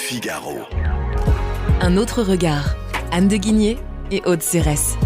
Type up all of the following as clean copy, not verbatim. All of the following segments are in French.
Figaro. Un autre regard. Anne de Guigné et Aude Cérès.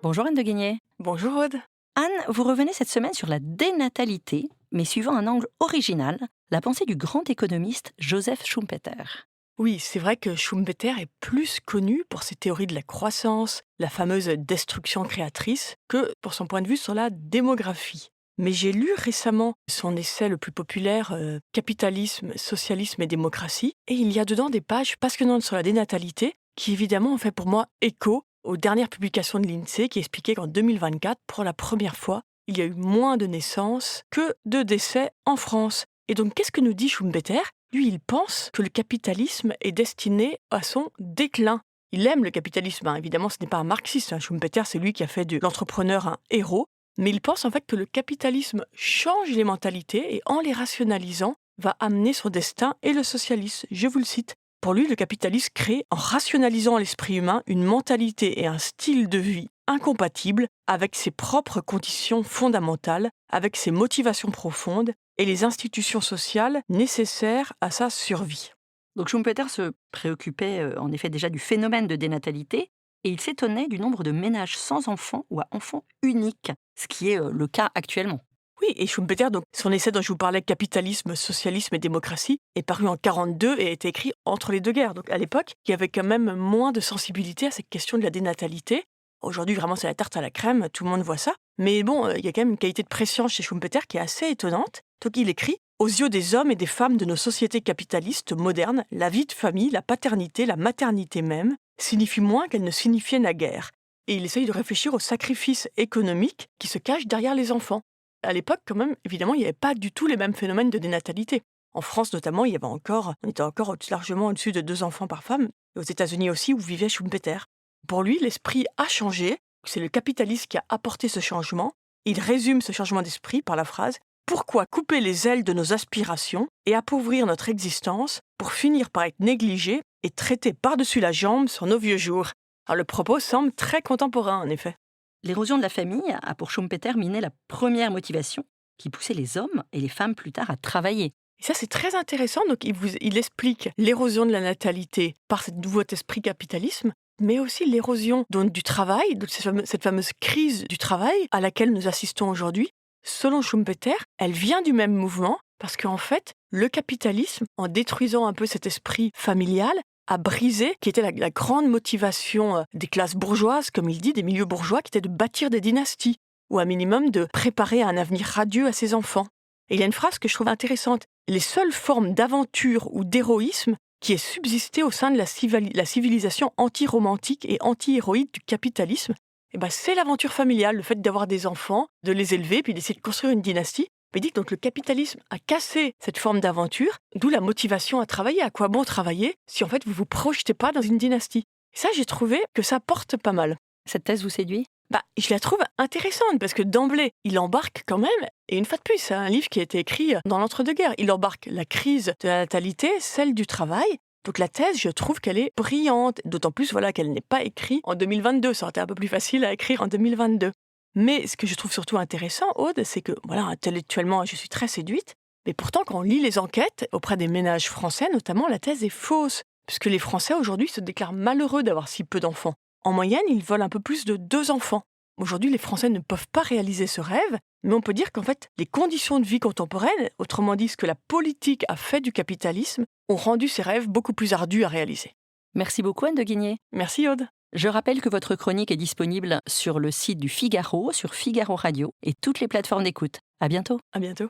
Bonjour Anne de Guigné. Bonjour Aude. Anne, vous revenez cette semaine sur la dénatalité, mais suivant un angle original, la pensée du grand économiste Joseph Schumpeter. Oui, c'est vrai que Schumpeter est plus connu pour ses théories de la croissance, la fameuse destruction créatrice, que pour son point de vue sur la démographie. Mais j'ai lu récemment son essai le plus populaire, Capitalisme, socialisme et démocratie, et il y a dedans des pages passionnantes sur la dénatalité, qui évidemment ont fait pour moi écho aux dernières publications de l'INSEE qui expliquaient qu'en 2024, pour la première fois, il y a eu moins de naissances que de décès en France. Et donc, qu'est-ce que nous dit Schumpeter ? Lui, il pense que le capitalisme est destiné à son déclin. Il aime le capitalisme, évidemment, ce n'est pas un marxiste. Schumpeter, c'est lui qui a fait de l'entrepreneur un héros. Mais il pense en fait que le capitalisme change les mentalités et en les rationalisant, va amener son destin et le socialisme. Je vous le cite. Pour lui, le capitalisme crée, en rationalisant l'esprit humain, une mentalité et un style de vie incompatibles avec ses propres conditions fondamentales, avec ses motivations profondes et les institutions sociales nécessaires à sa survie. Donc Schumpeter se préoccupait en effet déjà du phénomène de dénatalité et il s'étonnait du nombre de ménages sans enfants ou à enfants uniques, ce qui est le cas actuellement. Oui, et Schumpeter, donc, son essai dont je vous parlais, Capitalisme, socialisme et démocratie, est paru en 1942 et a été écrit entre les deux guerres. Donc à l'époque, il y avait quand même moins de sensibilité à cette question de la dénatalité. Aujourd'hui, vraiment, c'est la tarte à la crème, tout le monde voit ça. Mais bon, il y a quand même une qualité de prescience chez Schumpeter qui est assez étonnante. Donc il écrit « Aux yeux des hommes et des femmes de nos sociétés capitalistes modernes, la vie de famille, la paternité, la maternité même, signifie moins qu'elle ne signifiait naguère. » Et il essaye de réfléchir aux sacrifices économiques qui se cachent derrière les enfants. À l'époque, quand même, évidemment, il n'y avait pas du tout les mêmes phénomènes de dénatalité. En France, notamment, on était encore largement au-dessus de 2 enfants par femme. Et aux États-Unis aussi, où vivait Schumpeter. Pour lui, l'esprit a changé. C'est le capitalisme qui a apporté ce changement. Il résume ce changement d'esprit par la phrase « Pourquoi couper les ailes de nos aspirations et appauvrir notre existence pour finir par être négligé et traité par-dessus la jambe sur nos vieux jours ?» Alors le propos semble très contemporain, en effet. L'érosion de la famille a pour Schumpeter miné la première motivation qui poussait les hommes et les femmes plus tard à travailler. Et ça, c'est très intéressant. Donc, il explique l'érosion de la natalité par ce nouveau esprit capitalisme, mais aussi l'érosion du travail, de cette fameuse crise du travail à laquelle nous assistons aujourd'hui. Selon Schumpeter, elle vient du même mouvement parce qu'en fait, le capitalisme, en détruisant un peu cet esprit familial, a brisé, qui était la grande motivation des classes bourgeoises, comme il dit, des milieux bourgeois, qui était de bâtir des dynasties, ou à minimum de préparer un avenir radieux à ses enfants. Et il y a une phrase que je trouve intéressante. Les seules formes d'aventure ou d'héroïsme qui aient subsisté au sein de la civilisation anti-romantique et anti-héroïque du capitalisme, c'est l'aventure familiale, le fait d'avoir des enfants, de les élever, puis d'essayer de construire une dynastie. Il dit que donc le capitalisme a cassé cette forme d'aventure, d'où la motivation à travailler. À quoi bon travailler si en fait vous ne vous projetez pas dans une dynastie ? Et ça, j'ai trouvé que ça porte pas mal. Cette thèse vous séduit ? Je la trouve intéressante parce que d'emblée, il embarque quand même, et une fois de plus, c'est un livre qui a été écrit dans l'entre-deux-guerres. Il embarque la crise de la natalité, celle du travail. Donc la thèse, je trouve qu'elle est brillante, d'autant plus qu'elle n'est pas écrite en 2022. Ça aurait été un peu plus facile à écrire en 2022. Mais ce que je trouve surtout intéressant, Aude, c'est que, intellectuellement, je suis très séduite, mais pourtant, quand on lit les enquêtes auprès des ménages français, notamment, la thèse est fausse, puisque les Français, aujourd'hui, se déclarent malheureux d'avoir si peu d'enfants. En moyenne, ils veulent un peu plus de 2 enfants. Aujourd'hui, les Français ne peuvent pas réaliser ce rêve, mais on peut dire qu'en fait, les conditions de vie contemporaines, autrement dit, ce que la politique a fait du capitalisme, ont rendu ces rêves beaucoup plus ardus à réaliser. Merci beaucoup, Anne de Guigné. Merci, Aude. Je rappelle que votre chronique est disponible sur le site du Figaro, sur Figaro Radio et toutes les plateformes d'écoute. À bientôt. À bientôt.